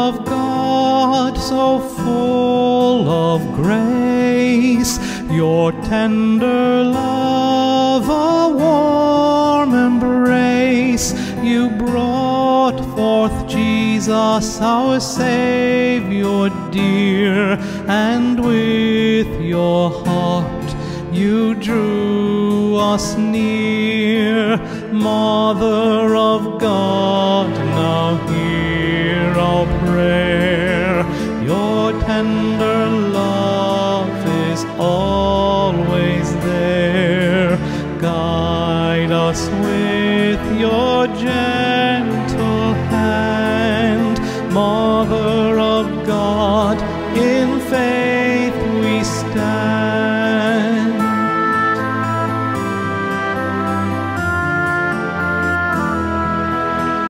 of God, so full of grace, your tender love a warm embrace. You brought forth Jesus, our Savior dear, and with your heart you drew us near. Mother of God, now hear our prayer. Your tender love is always there. Guide us with your gentle hand. Mother of God, in faith we stand.